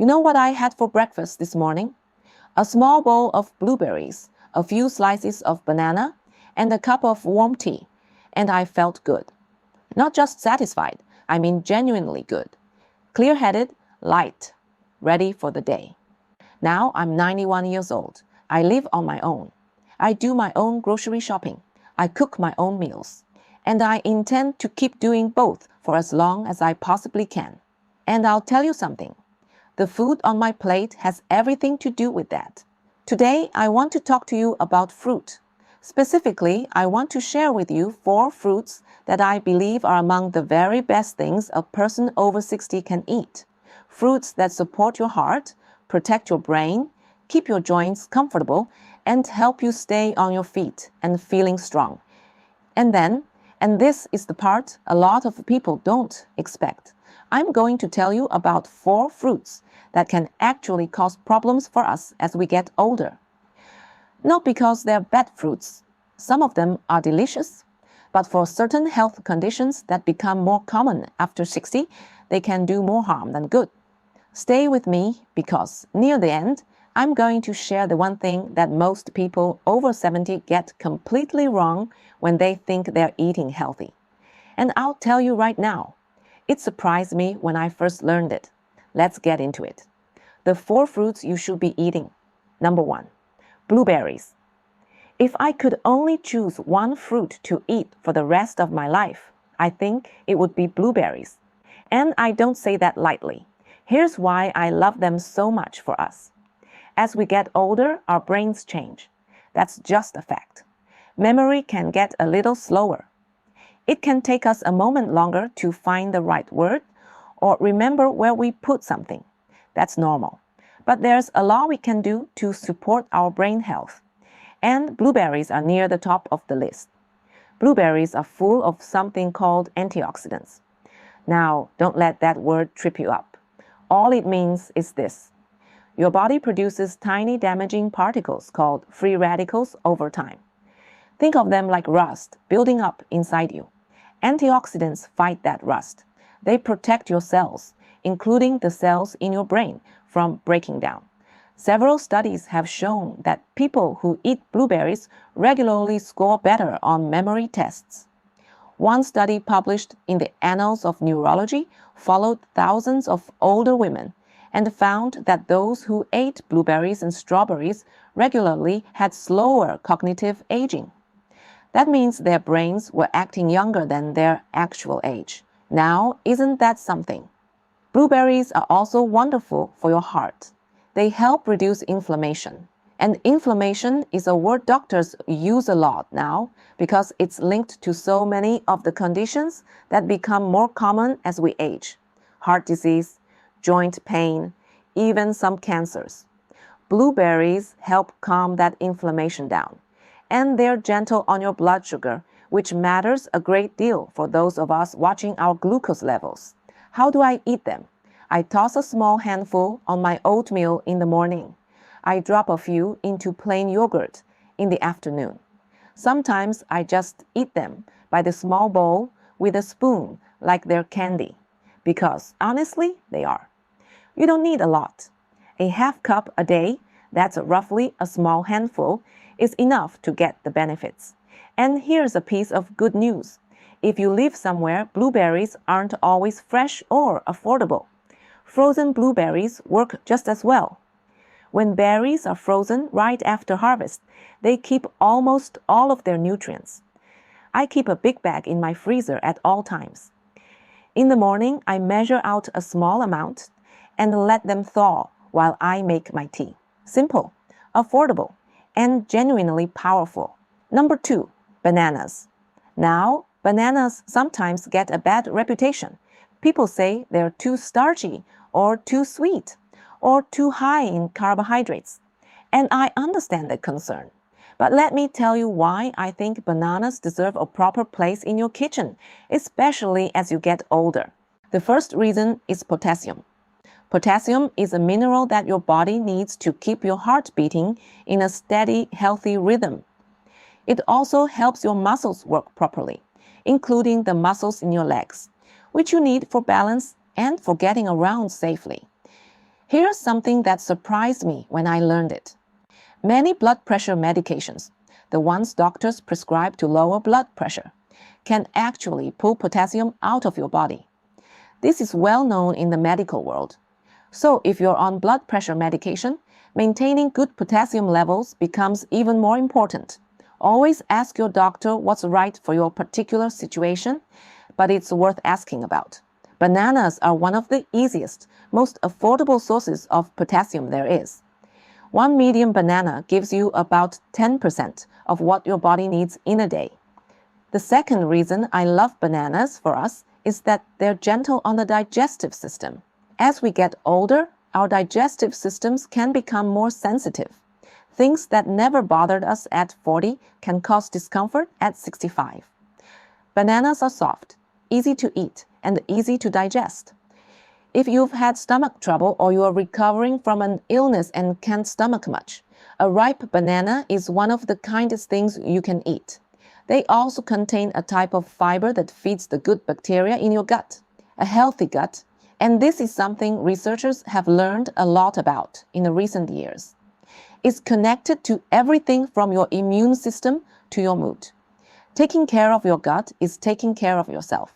You know what I had for breakfast this morning? A small bowl of blueberries, a few slices of banana, and a cup of warm tea, and I felt good. Not just satisfied, I mean genuinely good. Clear-headed, light, ready for the day. Now I'm 91 years old. I live on my own. I do my own grocery shopping. I cook my own meals. And I intend to keep doing both for as long as I possibly can. And I'll tell you something. The food on my plate has everything to do with that. Today, I want to talk to you about fruit. Specifically, I want to share with you 4 fruits that I believe are among the very best things a person over 60 can eat. Fruits that support your heart, protect your brain, keep your joints comfortable, and help you stay on your feet and feeling strong. And this is the part a lot of people don't expect, I'm going to tell you about 4 fruits that can actually cause problems for us as we get older. Not because they're bad fruits. Some of them are delicious, but for certain health conditions that become more common after 60, they can do more harm than good. Stay with me because near the end, I'm going to share the one thing that most people over 70 get completely wrong when they think they're eating healthy. And I'll tell you right now, it surprised me when I first learned it. Let's get into it. The 4 fruits you should be eating. Number 1, blueberries. If I could only choose one fruit to eat for the rest of my life, I think it would be blueberries. And I don't say that lightly. Here's why I love them so much for us. As we get older, our brains change. That's just a fact. Memory can get a little slower. It can take us a moment longer to find the right word or remember where we put something. That's normal. But there's a lot we can do to support our brain health. And blueberries are near the top of the list. Blueberries are full of something called antioxidants. Now, don't let that word trip you up. All it means is this. Your body produces tiny damaging particles called free radicals over time. Think of them like rust building up inside you. Antioxidants fight that rust. They protect your cells, including the cells in your brain, from breaking down. Several studies have shown that people who eat blueberries regularly score better on memory tests. One study published in the Annals of Neurology followed thousands of older women and found that those who ate blueberries and strawberries regularly had slower cognitive aging. That means their brains were acting younger than their actual age. Now, isn't that something? Blueberries are also wonderful for your heart. They help reduce inflammation. And inflammation is a word doctors use a lot now because it's linked to so many of the conditions that become more common as we age. Heart disease, joint pain, even some cancers. Blueberries help calm that inflammation down. And they're gentle on your blood sugar, which matters a great deal for those of us watching our glucose levels. How do I eat them? I toss a small handful on my oatmeal in the morning. I drop a few into plain yogurt in the afternoon. Sometimes I just eat them by the small bowl with a spoon like they're candy, because honestly, they are. You don't need a lot. A half cup a day, that's roughly a small handful, is enough to get the benefits. And here's a piece of good news. If you live somewhere, blueberries aren't always fresh or affordable. Frozen blueberries work just as well. When berries are frozen right after harvest, they keep almost all of their nutrients. I keep a big bag in my freezer at all times. In the morning, I measure out a small amount and let them thaw while I make my tea. Simple, affordable, and genuinely powerful. Number 2, bananas. Now, bananas sometimes get a bad reputation. People say they're too starchy or too sweet or too high in carbohydrates. And I understand the concern. But let me tell you why I think bananas deserve a proper place in your kitchen, especially as you get older. The first reason is potassium. Potassium is a mineral that your body needs to keep your heart beating in a steady, healthy rhythm. It also helps your muscles work properly, including the muscles in your legs, which you need for balance and for getting around safely. Here's something that surprised me when I learned it. Many blood pressure medications, the ones doctors prescribe to lower blood pressure, can actually pull potassium out of your body. This is well known in the medical world. So if you're on blood pressure medication, maintaining good potassium levels becomes even more important. Always ask your doctor what's right for your particular situation, but it's worth asking about. Bananas are one of the easiest, most affordable sources of potassium there is. One medium banana gives you about 10% of what your body needs in a day. The second reason I love bananas for us is that they're gentle on the digestive system. As we get older, our digestive systems can become more sensitive. Things that never bothered us at 40 can cause discomfort at 65. Bananas are soft, easy to eat, and easy to digest. If you've had stomach trouble or you are recovering from an illness and can't stomach much, a ripe banana is one of the kindest things you can eat. They also contain a type of fiber that feeds the good bacteria in your gut, a healthy gut, and this is something researchers have learned a lot about in the recent years. It's connected to everything from your immune system to your mood. Taking care of your gut is taking care of yourself.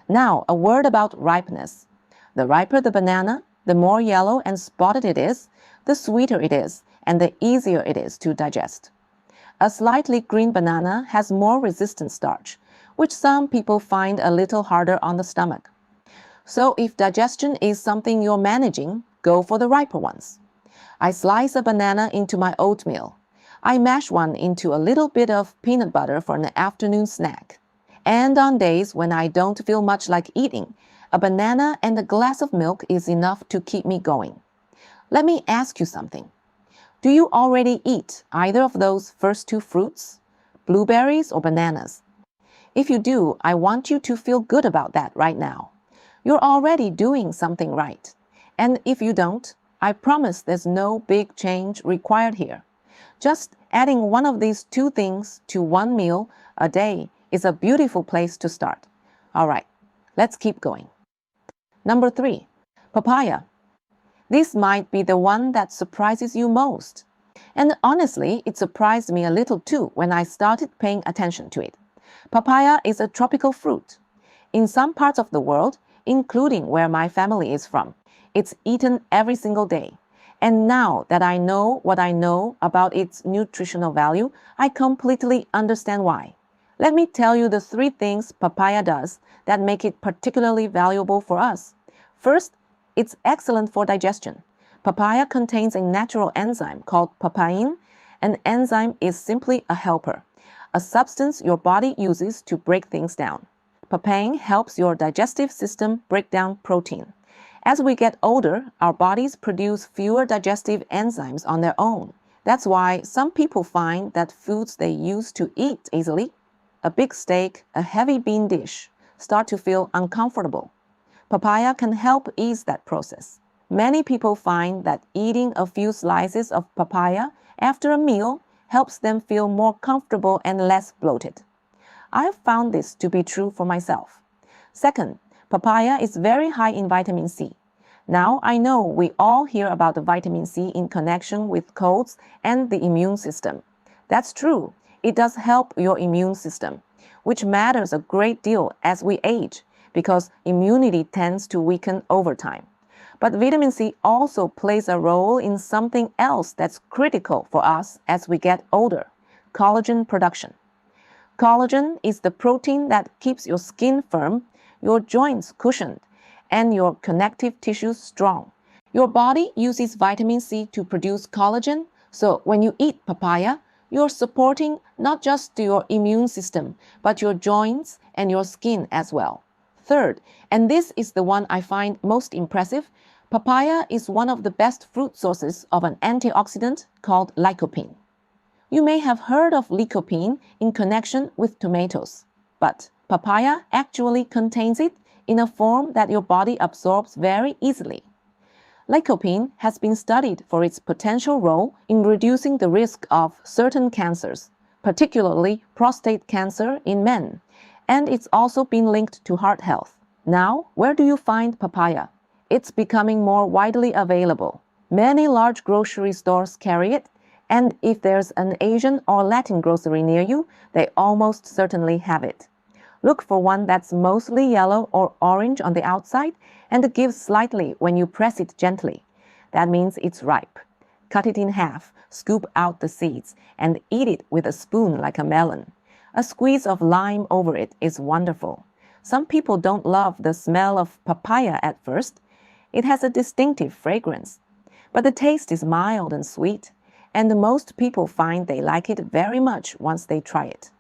Now, a word about ripeness. The riper the banana, the more yellow and spotted it is, the sweeter it is, and the easier it is to digest. A slightly green banana has more resistant starch, which some people find a little harder on the stomach. So if digestion is something you're managing, go for the riper ones. I slice a banana into my oatmeal. I mash one into a little bit of peanut butter for an afternoon snack. And on days when I don't feel much like eating, a banana and a glass of milk is enough to keep me going. Let me ask you something. Do you already eat either of those first two fruits, blueberries or bananas? If you do, I want you to feel good about that right now. You're already doing something right. And if you don't, I promise there's no big change required here. Just adding one of these two things to one meal a day is a beautiful place to start. All right, let's keep going. Number 3, papaya. This might be the one that surprises you most. And honestly, it surprised me a little too when I started paying attention to it. Papaya is a tropical fruit. In some parts of the world, including where my family is from, it's eaten every single day. And now that I know what I know about its nutritional value, I completely understand why. Let me tell you the 3 things papaya does that make it particularly valuable for us. First, it's excellent for digestion. Papaya contains a natural enzyme called papain. An enzyme is simply a helper, a substance your body uses to break things down. Papain helps your digestive system break down protein. As we get older, our bodies produce fewer digestive enzymes on their own. That's why some people find that foods they used to eat easily, a big steak, a heavy bean dish, start to feel uncomfortable. Papaya can help ease that process. Many people find that eating a few slices of papaya after a meal helps them feel more comfortable and less bloated. I've found this to be true for myself. Second, papaya is very high in vitamin C. Now I know we all hear about the vitamin C in connection with colds and the immune system. That's true. It does help your immune system, which matters a great deal as we age because immunity tends to weaken over time. But vitamin C also plays a role in something else that's critical for us as we get older, collagen production. Collagen is the protein that keeps your skin firm, your joints cushioned, and your connective tissues strong. Your body uses vitamin C to produce collagen, so when you eat papaya, you're supporting not just your immune system, but your joints and your skin as well. Third, and this is the one I find most impressive, papaya is one of the best fruit sources of an antioxidant called lycopene. You may have heard of lycopene in connection with tomatoes, but papaya actually contains it in a form that your body absorbs very easily. Lycopene has been studied for its potential role in reducing the risk of certain cancers, particularly prostate cancer in men, and it's also been linked to heart health. Now, where do you find papaya? It's becoming more widely available. Many large grocery stores carry it, and if there's an Asian or Latin grocery near you, they almost certainly have it. Look for one that's mostly yellow or orange on the outside and gives slightly when you press it gently. That means it's ripe. Cut it in half, scoop out the seeds, and eat it with a spoon like a melon. A squeeze of lime over it is wonderful. Some people don't love the smell of papaya at first. It has a distinctive fragrance. But the taste is mild and sweet, and most people find they like it very much once they try it.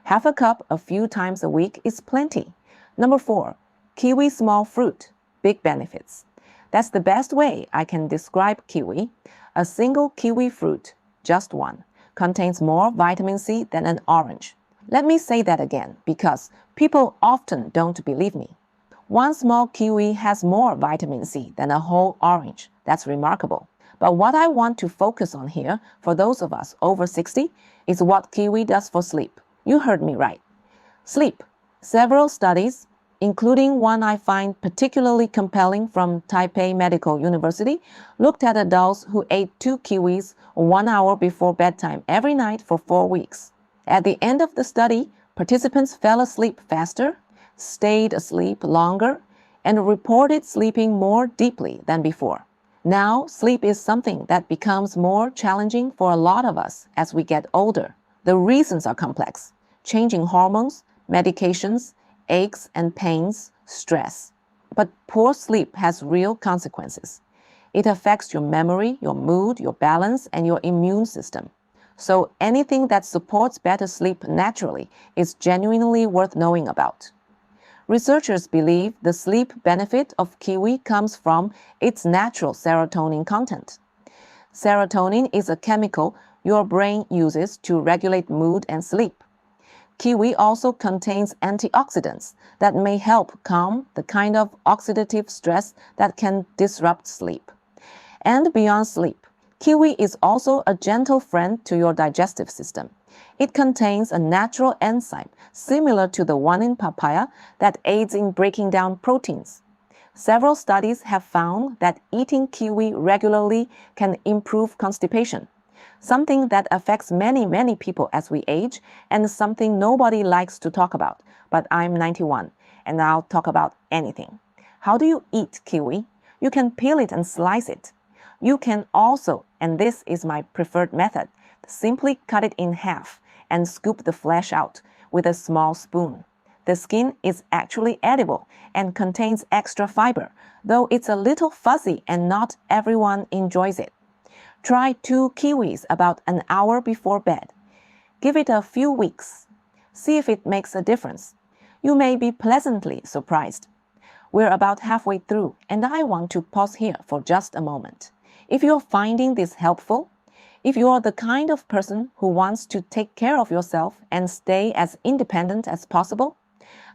Half a cup a few times a week is plenty. Number 4, kiwi small fruit, big benefits. That's the best way I can describe kiwi. A single kiwi fruit, just one, contains more vitamin C than an orange. Let me say that again because people often don't believe me. One small kiwi has more vitamin C than a whole orange. That's remarkable. But what I want to focus on here, for those of us over 60, is what kiwi does for sleep. You heard me right. Sleep. Several studies, including one I find particularly compelling from Taipei Medical University, looked at adults who ate 2 kiwis 1 hour before bedtime every night for 4 weeks. At the end of the study, participants fell asleep faster, stayed asleep longer, and reported sleeping more deeply than before. Now, sleep is something that becomes more challenging for a lot of us as we get older. The reasons are complex. Changing hormones, medications, aches and pains, stress. But poor sleep has real consequences. It affects your memory, your mood, your balance, and your immune system. So anything that supports better sleep naturally is genuinely worth knowing about. Researchers believe the sleep benefit of kiwi comes from its natural serotonin content. Serotonin is a chemical your brain uses to regulate mood and sleep. Kiwi also contains antioxidants that may help calm the kind of oxidative stress that can disrupt sleep. And beyond sleep, kiwi is also a gentle friend to your digestive system. It contains a natural enzyme similar to the one in papaya that aids in breaking down proteins. Several studies have found that eating kiwi regularly can improve constipation, something that affects many people as we age and something nobody likes to talk about. But I'm 91 and I'll talk about anything. How do you eat kiwi? You can peel it and slice it. You can also, and this is my preferred method, simply cut it in half and scoop the flesh out with a small spoon. The skin is actually edible and contains extra fiber, though it's a little fuzzy and not everyone enjoys it. Try 2 kiwis about an hour before bed. Give it a few weeks. See if it makes a difference. You may be pleasantly surprised. We're about halfway through, and I want to pause here for just a moment. If you're finding this helpful, if you're the kind of person who wants to take care of yourself and stay as independent as possible,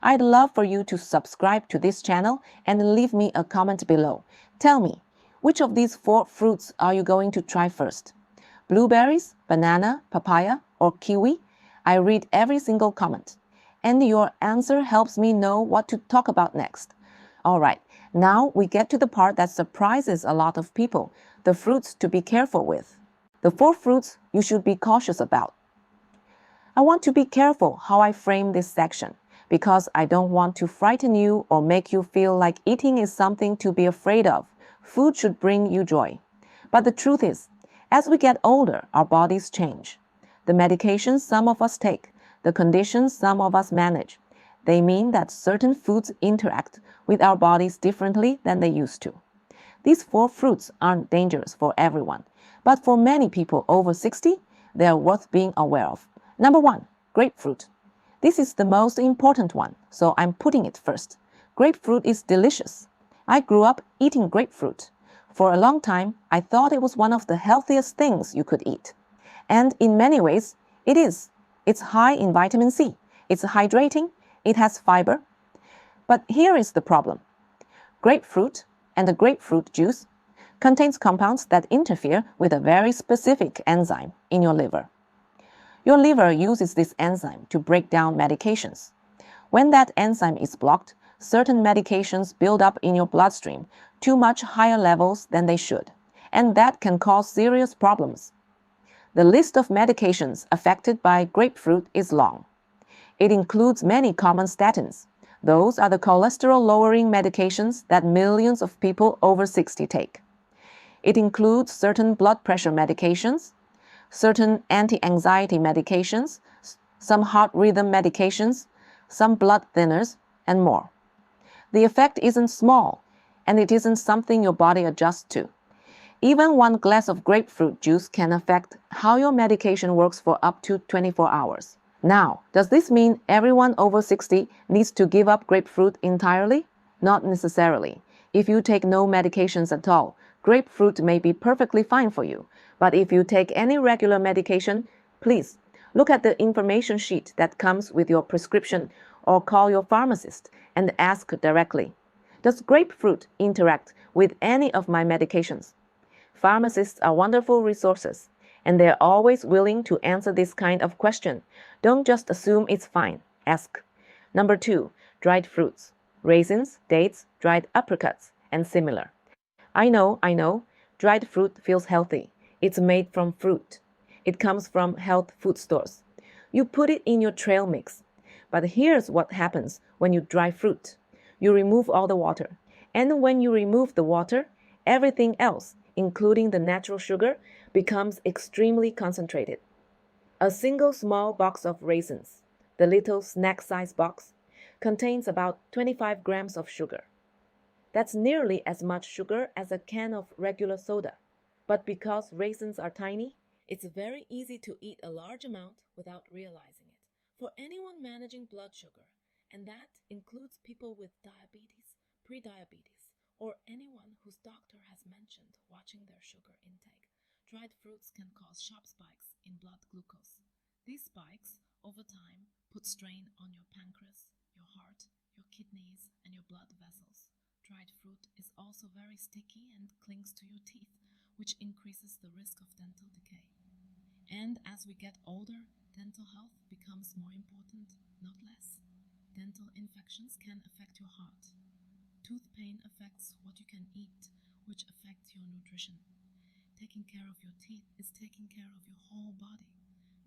I'd love for you to subscribe to this channel and leave me a comment below. Tell me, which of these 4 fruits are you going to try first? Blueberries, banana, papaya, or kiwi? I read every single comment, and your answer helps me know what to talk about next. All right, now we get to the part that surprises a lot of people, the fruits to be careful with. The 4 fruits you should be cautious about. I want to be careful how I frame this section because I don't want to frighten you or make you feel like eating is something to be afraid of. Food should bring you joy. But the truth is, as we get older, our bodies change. The medications some of us take, the conditions some of us manage, they mean that certain foods interact with our bodies differently than they used to. These 4 fruits aren't dangerous for everyone, but for many people over 60, they are worth being aware of. Number 1, grapefruit. This is the most important one, so I'm putting it first. Grapefruit is delicious. I grew up eating grapefruit. For a long time, I thought it was one of the healthiest things you could eat. And in many ways, it is. It's high in vitamin C. It's hydrating. It has fiber. But here is the problem. Grapefruit and the grapefruit juice contains compounds that interfere with a very specific enzyme in your liver. Your liver uses this enzyme to break down medications. When that enzyme is blocked, certain medications build up in your bloodstream to much higher levels than they should. and that can cause serious problems. The list of medications affected by grapefruit is long. It includes many common statins. Those are the cholesterol-lowering medications that millions of people over 60 take. It includes certain blood pressure medications, certain anti-anxiety medications, some heart rhythm medications, some blood thinners, and more. The effect isn't small, and it isn't something your body adjusts to. Even one glass of grapefruit juice can affect how your medication works for up to 24 hours. Now, does this mean everyone over 60 needs to give up grapefruit entirely? Not necessarily. If you take no medications at all, grapefruit may be perfectly fine for you. But if you take any regular medication, please look at the information sheet that comes with your prescription or call your pharmacist and ask directly, does grapefruit interact with any of my medications? Pharmacists are wonderful resources, and they're always willing to answer this kind of question. Don't just assume it's fine. Ask. Number 2, dried fruits. Raisins, dates, dried apricots, and similar. I know, dried fruit feels healthy. It's made from fruit. It comes from health food stores. You put it in your trail mix. But here's what happens when you dry fruit. You remove all the water. And when you remove the water, everything else, including the natural sugar, becomes extremely concentrated. A single small box of raisins, the little snack-size box, contains about 25 grams of sugar. That's nearly as much sugar as a can of regular soda. But because raisins are tiny, it's very easy to eat a large amount without realizing it. For anyone managing blood sugar, and that includes people with diabetes, prediabetes, or anyone whose doctor has mentioned watching their sugar intake, dried fruits can cause sharp spikes in blood glucose. These spikes, over time, put strain on your pancreas, your heart, your kidneys, and your blood vessels. Dried fruit is also very sticky and clings to your teeth, which increases the risk of dental decay. And as we get older, dental health becomes more important, not less. Dental infections can affect your heart. Tooth pain affects what you can eat, which affects your nutrition. Taking care of your teeth is taking care of your whole body.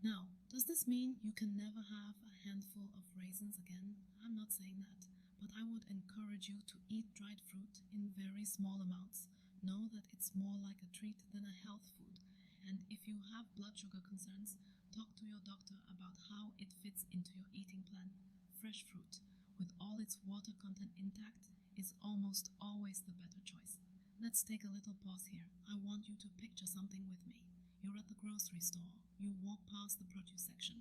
Now, does this mean you can never have a handful of raisins again? I'm not saying that, but I would encourage you to eat dried fruit in very small amounts. Know that it's more like a treat than a health food. And if you have blood sugar concerns, talk to your doctor about how it fits into your eating plan. Fresh fruit, with all its water content intact, is almost always the better choice. Let's take a little pause here. I want you to picture something with me. You're at the grocery store. You walk past the produce section,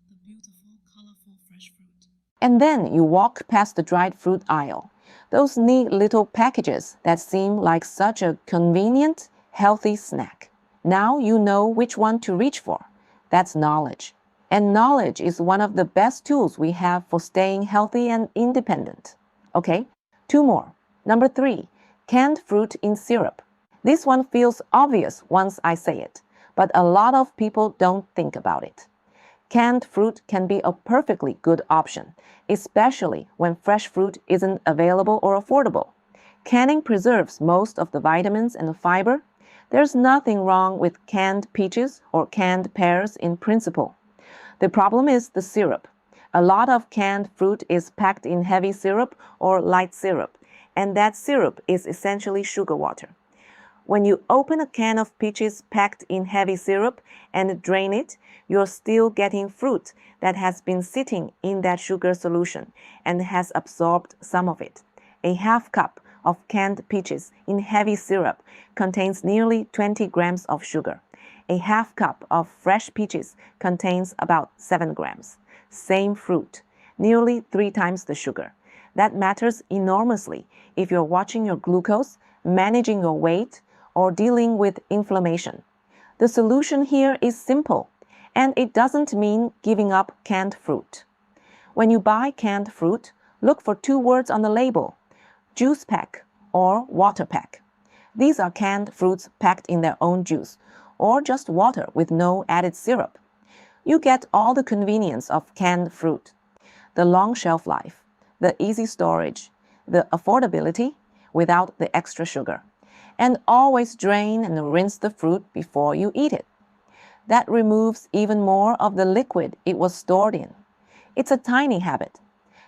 the beautiful, colorful fresh fruit. And then you walk past the dried fruit aisle. Those neat little packages that seem like such a convenient, healthy snack. Now you know which one to reach for. That's knowledge. And knowledge is one of the best tools we have for staying healthy and independent. Okay, 2 more. Number 3, canned fruit in syrup. This one feels obvious once I say it, but a lot of people don't think about it. Canned fruit can be a perfectly good option, especially when fresh fruit isn't available or affordable. Canning preserves most of the vitamins and fiber. There's nothing wrong with canned peaches or canned pears in principle. The problem is the syrup. A lot of canned fruit is packed in heavy syrup or light syrup, and that syrup is essentially sugar water. When you open a can of peaches packed in heavy syrup and drain it, you're still getting fruit that has been sitting in that sugar solution and has absorbed some of it. A half cup of canned peaches in heavy syrup contains nearly 20 grams of sugar. A half cup of fresh peaches contains about 7 grams. Same fruit, nearly 3 times the sugar. That matters enormously if you're watching your glucose, managing your weight, or dealing with inflammation. The solution here is simple, and it doesn't mean giving up canned fruit. When you buy canned fruit, look for 2 words on the label: juice pack or water pack. These are canned fruits packed in their own juice, or just water with no added syrup. You get all the convenience of canned fruit: the long shelf life, the easy storage, the affordability without the extra sugar. And always drain and rinse the fruit before you eat it. That removes even more of the liquid it was stored in. It's a tiny habit.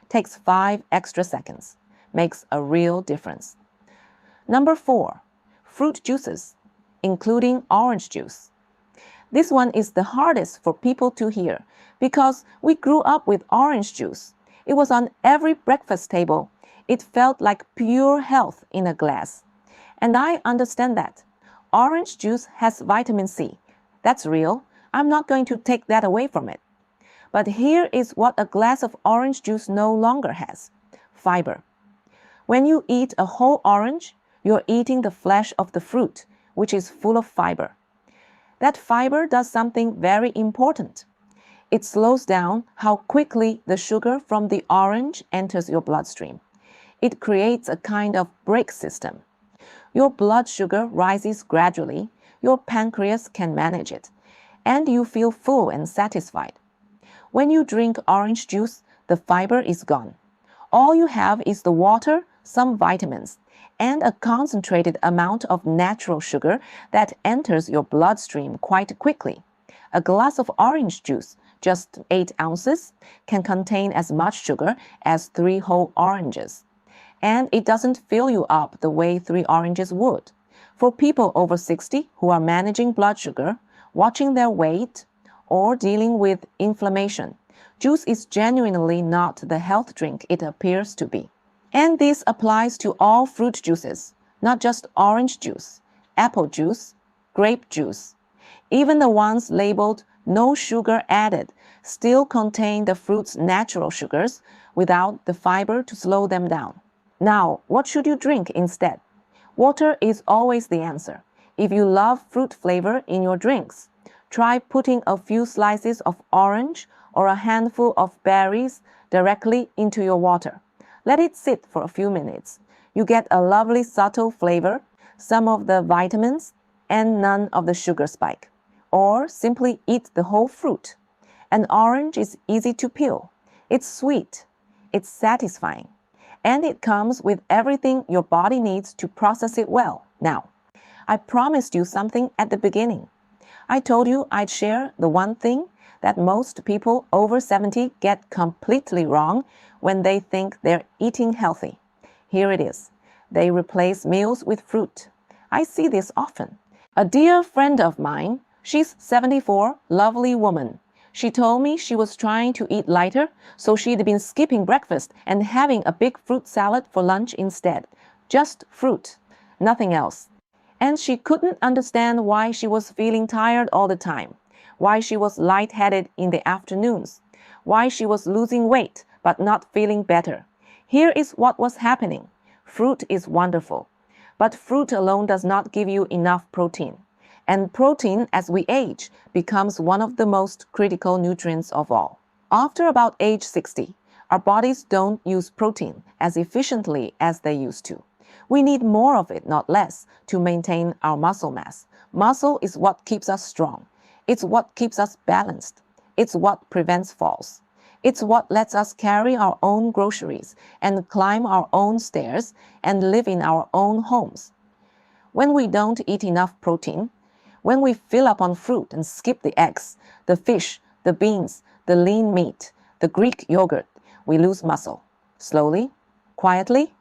Takes 5 extra seconds. Makes a real difference. Number 4, fruit juices, including orange juice. This one is the hardest for people to hear because we grew up with orange juice. It was on every breakfast table. It felt like pure health in a glass. And I understand that. Orange juice has vitamin C. That's real. I'm not going to take that away from it. But here is what a glass of orange juice no longer has: fiber. When you eat a whole orange, you're eating the flesh of the fruit, which is full of fiber. That fiber does something very important. It slows down how quickly the sugar from the orange enters your bloodstream. It creates a kind of brake system. Your blood sugar rises gradually, your pancreas can manage it, and you feel full and satisfied. When you drink orange juice, the fiber is gone. All you have is the water, some vitamins, and a concentrated amount of natural sugar that enters your bloodstream quite quickly. A glass of orange juice, just 8 ounces, can contain as much sugar as 3 whole oranges. And it doesn't fill you up the way 3 oranges would. For people over 60 who are managing blood sugar, watching their weight, or dealing with inflammation, juice is genuinely not the health drink it appears to be. And this applies to all fruit juices, not just orange juice, apple juice, grape juice. Even the ones labeled no sugar added still contain the fruit's natural sugars without the fiber to slow them down. Now, what should you drink instead? Water is always the answer. If you love fruit flavor in your drinks, try putting a few slices of orange or a handful of berries directly into your water. Let it sit for a few minutes. You get a lovely subtle flavor, some of the vitamins, and none of the sugar spike. Or simply eat the whole fruit. An orange is easy to peel. It's sweet. It's satisfying. And it comes with everything your body needs to process it well. Now, I promised you something at the beginning. I told you I'd share the one thing that most people over 70 get completely wrong when they think they're eating healthy. Here it is. They replace meals with fruit. I see this often. A dear friend of mine, she's 74, lovely woman. She told me she was trying to eat lighter, so she'd been skipping breakfast and having a big fruit salad for lunch instead. Just fruit, nothing else. And she couldn't understand why she was feeling tired all the time, why she was lightheaded in the afternoons, why she was losing weight but not feeling better. Here is what was happening. Fruit is wonderful, but fruit alone does not give you enough protein. And protein, as we age, becomes one of the most critical nutrients of all. After about age 60, our bodies don't use protein as efficiently as they used to. We need more of it, not less, to maintain our muscle mass. Muscle is what keeps us strong. It's what keeps us balanced. It's what prevents falls. It's what lets us carry our own groceries and climb our own stairs and live in our own homes. When we don't eat enough protein, when we fill up on fruit and skip the eggs, the fish, the beans, the lean meat, the Greek yogurt, we lose muscle. Slowly, quietly,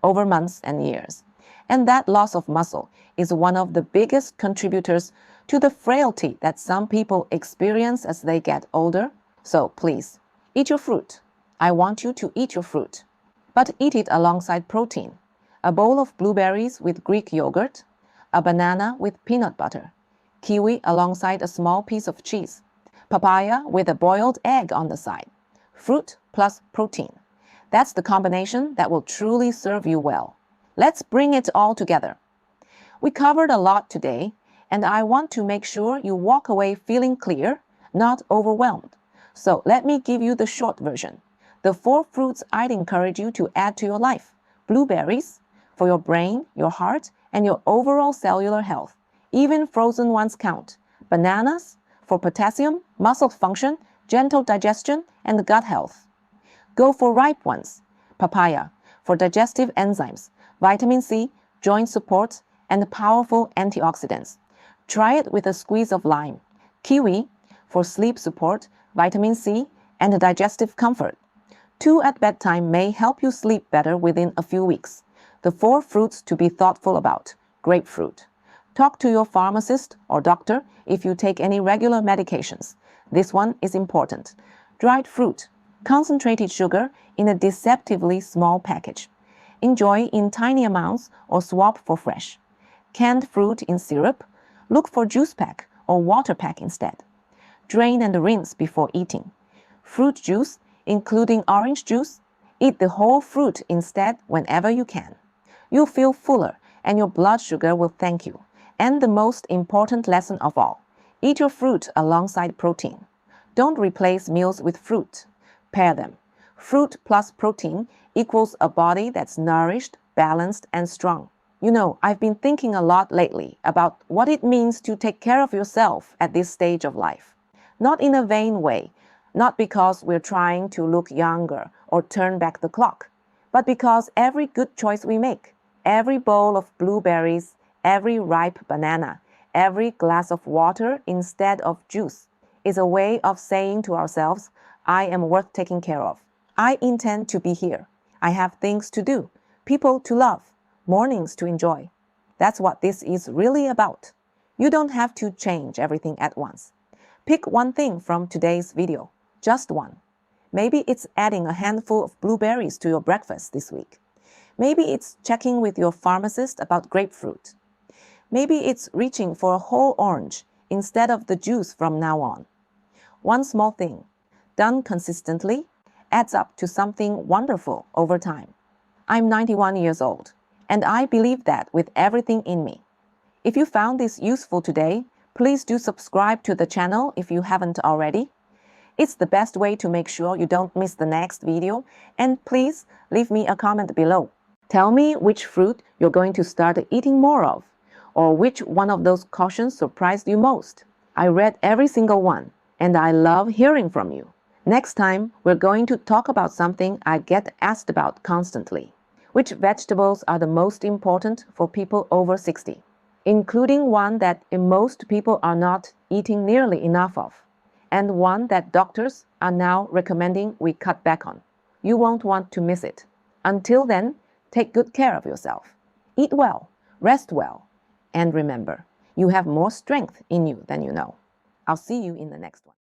over months and years. And that loss of muscle is one of the biggest contributors to the frailty that some people experience as they get older. So please, eat your fruit. I want you to eat your fruit. But eat it alongside protein. A bowl of blueberries with Greek yogurt, a banana with peanut butter, kiwi alongside a small piece of cheese, papaya with a boiled egg on the side. Fruit plus protein. That's the combination that will truly serve you well. Let's bring it all together. We covered a lot today, and I want to make sure you walk away feeling clear, not overwhelmed. So let me give you the short version. The 4 fruits I'd encourage you to add to your life. Blueberries, for your brain, your heart, and your overall cellular health. Even frozen ones count. Bananas, for potassium, muscle function, gentle digestion, and gut health. Go for ripe ones. Papaya, for digestive enzymes, vitamin C, joint support, and powerful antioxidants. Try it with a squeeze of lime. Kiwi for sleep support, vitamin C, and digestive comfort. 2 at bedtime may help you sleep better within a few weeks. The 4 fruits to be thoughtful about. Grapefruit. Talk to your pharmacist or doctor if you take any regular medications. This one is important. Dried fruit. Concentrated sugar in a deceptively small package. Enjoy in tiny amounts or swap for fresh. Canned fruit in syrup. Look for juice pack or water pack instead. Drain and rinse before eating. Fruit juice, including orange juice. Eat the whole fruit instead whenever you can. You'll feel fuller and your blood sugar will thank you. And the most important lesson of all, eat your fruit alongside protein. Don't replace meals with fruit. Pair them. Fruit plus protein equals a body that's nourished, balanced, and strong. You know, I've been thinking a lot lately about what it means to take care of yourself at this stage of life. Not in a vain way, not because we're trying to look younger or turn back the clock, but because every good choice we make, every bowl of blueberries, every ripe banana, every glass of water instead of juice, is a way of saying to ourselves, I am worth taking care of. I intend to be here. I have things to do, people to love, mornings to enjoy. That's what this is really about. You don't have to change everything at once. Pick one thing from today's video, just one. Maybe it's adding a handful of blueberries to your breakfast this week. Maybe it's checking with your pharmacist about grapefruit. Maybe it's reaching for a whole orange instead of the juice from now on. One small thing, done consistently, adds up to something wonderful over time. I'm 91 years old, and I believe that with everything in me. If you found this useful today, please do subscribe to the channel if you haven't already. It's the best way to make sure you don't miss the next video, and please leave me a comment below. Tell me which fruit you're going to start eating more of, or which one of those cautions surprised you most. I read every single one, and I love hearing from you. Next time, we're going to talk about something I get asked about constantly. Which vegetables are the most important for people over 60? Including one that most people are not eating nearly enough of, and one that doctors are now recommending we cut back on. You won't want to miss it. Until then, take good care of yourself. Eat well, rest well, and remember, you have more strength in you than you know. I'll see you in the next one.